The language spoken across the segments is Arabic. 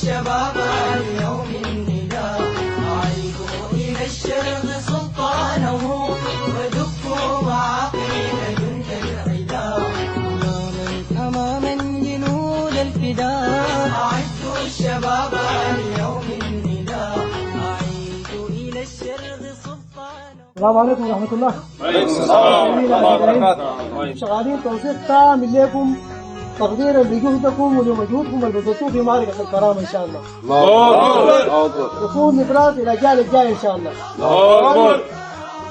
الشباب اليوم النداء، أعيدوا إلى الشرق سلطانه، ودكوا معاقيل جند العداء. أماما جنود الفداء، أعدوا الشباب اليوم النداء، أعيدوا إلى الشرق سلطانه. السلام عليكم ورحمة الله. وعليكم السلام ورحمة الله وبركاته. شغالين توثيق كامل لكم تقديرا لجهدكم ولمجهودكم اللي بذلتوه في معركة الكرامة إن شاء الله. الله أكبر. يكون نبراس إلى الأجيال الجاية إن شاء الله. الله أكبر.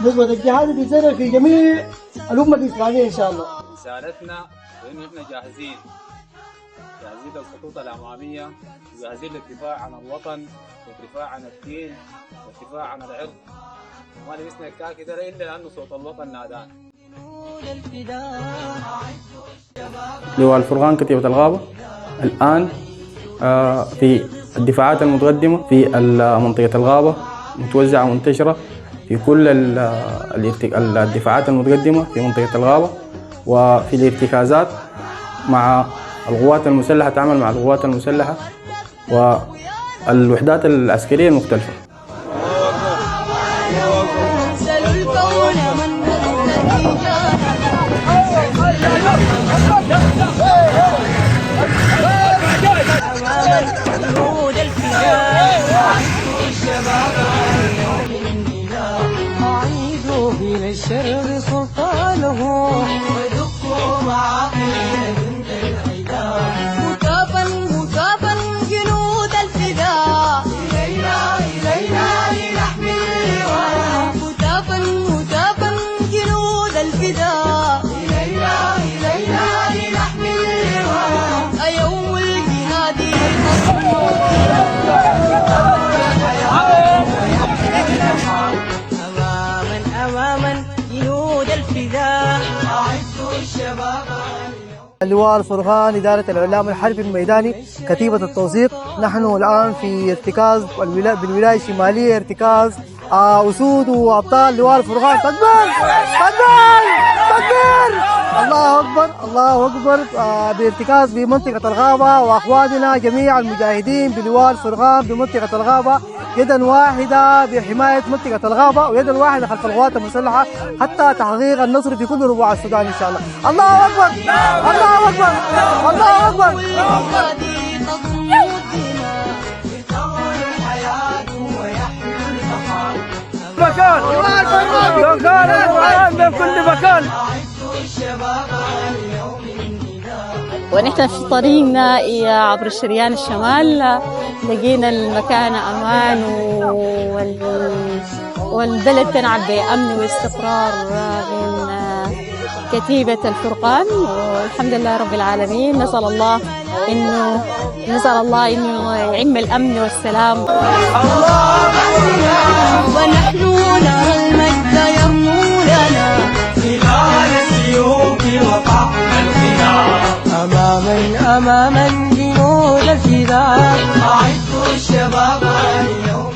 نسبة الجهاد بيزرع في جميع الأمة الإسلامية إن شاء الله. رسالتنا إنه إحنا جاهزين للخطوط الأمامية، وجاهزين للدفاع عن الوطن والدفاع عن الدين والدفاع عن العرض، وما لبسنا الكاكي إلا لأنه صوت الوطن نادان. لواء الفرقان كتيبة الغابة الآن في الدفاعات المتقدمة في منطقة الغابة، متوزعة ومنتشرة في كل الدفاعات المتقدمة في منطقة الغابة، وفي الارتكازات مع القوات المسلحة، تعمل مع القوات المسلحة والوحدات العسكرية المختلفة. أعيدوا إلى الشرق سلطانه، ودكوا معاقيل جند العداء. هتافا جنود الفداء، إلينا لنحمي اللواء. هتافا جنود الفداء، إلينا لنحمي اللواء. يوم الجهاد أماما جنود الفداء، أعدوا الشباب. اللواء الفرقان إدارة الإعلام الحربي الميداني كتيبة التوثيق. نحن الآن في ارتكاز بالولاية الشمالية، ارتكاز أسود وأبطال لواء الفرقان. تكبير تكبير تكبير! الله أكبر الله أكبر. بارتكاز بمنطقة الغابة، وأخواننا جميع المجاهدين بلواء الفرقان بمنطقة الغابة يدا واحدة بحماية منطقة الغابة، ويدا واحدة خلف القوات المسلحة حتى تحقيق النصر في كل ربوع السودان إن شاء الله. الله أكبر الله أكبر الله أكبر. مكان من كل مكان. ونحن في طريقنا عبر الشريان الشمال لقينا المكان أمان والبلد تنعم بأمن واستقرار من كتيبة الفرقان، والحمد لله رب العالمين. نسأل الله إنه يعم الأمن والسلام. ونحن نرى المجد يرنو لنا خلال السيوف وطعن الخيار. أماما جنود الفداء، أعدوا الشباب اليوم